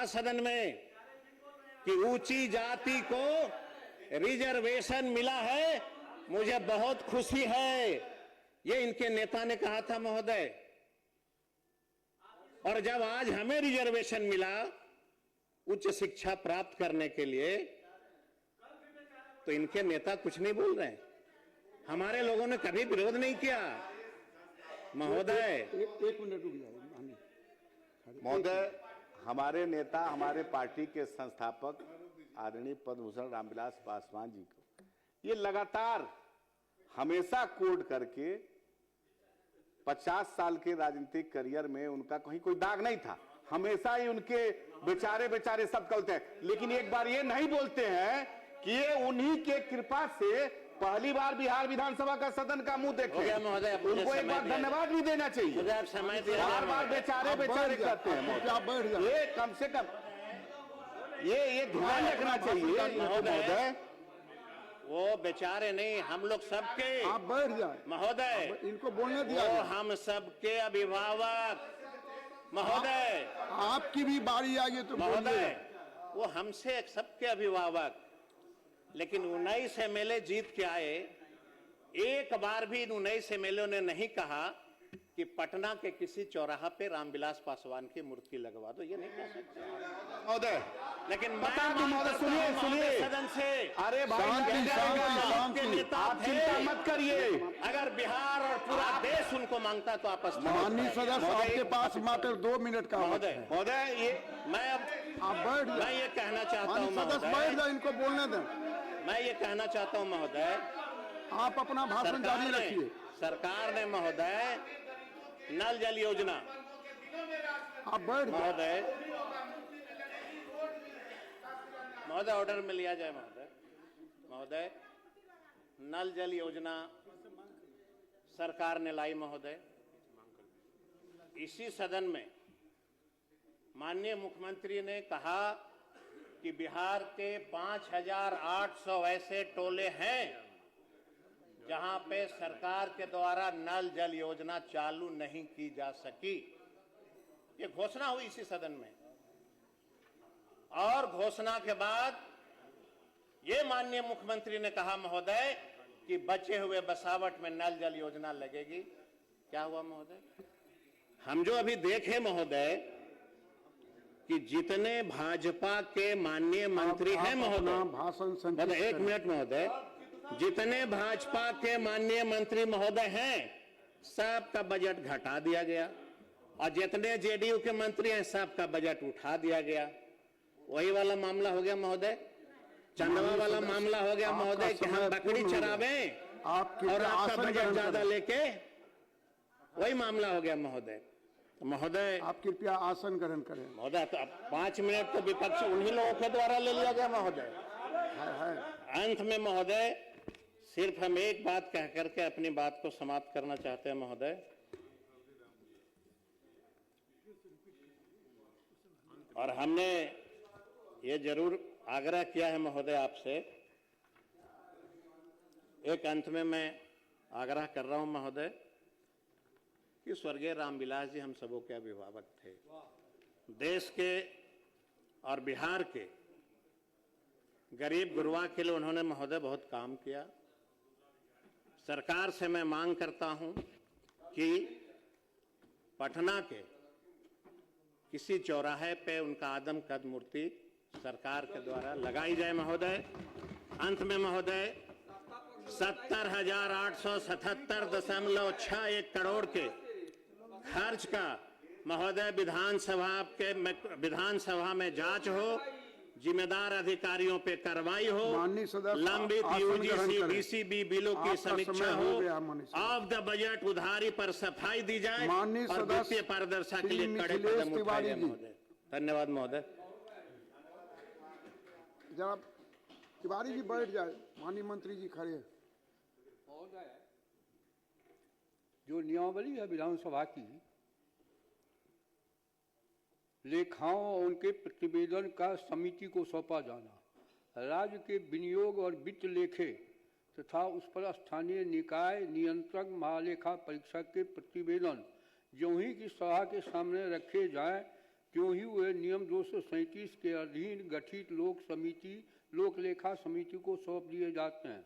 कहा सदन में कि ऊंची जाति को रिजर्वेशन मिला है, मुझे बहुत खुशी है, ये इनके नेता ने कहा था महोदय। और जब आज हमें रिजर्वेशन मिला उच्च शिक्षा प्राप्त करने के लिए, तो इनके नेता कुछ नहीं बोल रहे हैं। हमारे लोगों ने कभी विरोध नहीं किया महोदय। एक मिनट रुक जाइए महोदय। हमारे नेता, हमारे पार्टी के संस्थापक आदरणीय पद्म भूषण रामविलास पासवान जी को ये लगातार हमेशा कोड करके 50 साल के राजनीतिक करियर में उनका कहीं कोई दाग नहीं था। हमेशा ही उनके बेचारे सब कहते हैं, लेकिन एक बार ये नहीं बोलते हैं कि ये उन्हीं के कृपा से पहली बार बिहार विधानसभा का सदन का मुंह देखे। उनको एक बार धन्यवाद भी देना चाहिए। बार बार बेचारे कहते हैं, ये कम से कम ये ध्यान रखना चाहिए महोदय। वो बेचारे नहीं, हम लोग सबके, आप बैठ जाए महोदय, इनको बोलने दिया। वो हम सबके अभिभावक महोदय। आपकी भी बारी आ गई तो महोदय, वो हमसे सबके अभिभावक। लेकिन 19 एमएलए जीत के आए, एक बार भी इन 19 एमएलए ने नहीं कहा कि पटना के किसी चौराहा पे रामविलास पासवान की मूर्ति लगवा दो। ये नहीं कह सकते महोदय। लेकिन महोदय सुनिए सदन से, अरे भाई आप चिंता मत करिए। अगर बिहार और पूरा देश उनको मांगता तो आपस में। माननीय सदस्य, आपके पास मात्र 2 मिनट का महोदय, ये मैं ये कहना चाहता हूँ महोदय, इनको बोलने दें। मैं ये कहना चाहता हूँ महोदय, आप अपना भाषण जारी रखिए। सरकार ने महोदय नल जल योजना, आप बैठ महोदय ऑर्डर में लिया जाए महोदय। नल जल योजना सरकार ने लाई महोदय। इसी सदन में माननीय मुख्यमंत्री ने कहा कि बिहार के 5800 ऐसे टोले हैं जहां पे सरकार के द्वारा नल जल योजना चालू नहीं की जा सकी। ये घोषणा हुई इसी सदन में, और घोषणा के बाद ये माननीय मुख्यमंत्री ने कहा महोदय कि बचे हुए बसावट में नल जल योजना लगेगी। क्या हुआ महोदय? हम जो अभी देखे महोदय कि जितने भाजपा के माननीय मंत्री हैं महोदय, भाषण 1 मिनट महोदय, जितने भाजपा के माननीय मंत्री महोदय हैं सबका बजट घटा दिया गया, और जितने जेडीयू के मंत्री हैं सबका बजट उठा दिया गया। वही वाला मामला हो गया महोदय, चंदवा वाला मामला हो गया महोदय कि हम बकरी चरावें और आपका बजट ज्यादा लेके, वही मामला हो गया महोदय। महोदय आप कृपया आसन ग्रहण करें महोदय। तो अब 5 मिनट तो विपक्ष उन्हीं लोगों के द्वारा ले लिया गया महोदय। अंत में महोदय सिर्फ हम एक बात कह करके अपनी बात को समाप्त करना चाहते हैं महोदय। और हमने ये जरूर आग्रह किया है महोदय आपसे, एक अंत में मैं आग्रह कर रहा हूं महोदय कि स्वर्गीय रामविलास जी हम सबों के अभिभावक थे। देश के और बिहार के गरीब गुरबा के लिए उन्होंने महोदय बहुत काम किया। सरकार से मैं मांग करता हूं कि पटना के किसी चौराहे पे उनका आदमकद मूर्ति सरकार के द्वारा लगाई जाए महोदय। अंत में महोदय 70,877.61 करोड़ के खर्च का महोदय विधानसभा में जांच हो, जिम्मेदार अधिकारियों पे कार्रवाई हो, लंबित यूजीसी बीसीबी बिलों की समीक्षा हो, ऑफ द बजट उधारी पर सफाई दी जाए और वित्तीय पारदर्शिता के लिए कड़े कदम उठाए जाए महोदय। धन्यवाद महोदय। जरा तिवारी जी बैठ जाए, माननीय मंत्री जी खड़े हैं। जो नियमावली है विधानसभा की, लेखाओं और उनके प्रतिवेदन का समिति को सौंपा जाना, राज्य के विनियोग और वित्त लेखे तथा उस पर स्थानीय निकाय नियंत्रक महालेखा परीक्षक के प्रतिवेदन जो ही की सभा के सामने रखे जाएं त्यों ही वे नियम 237 के अधीन गठित लोक लेखा समिति को सौंप दिए जाते हैं।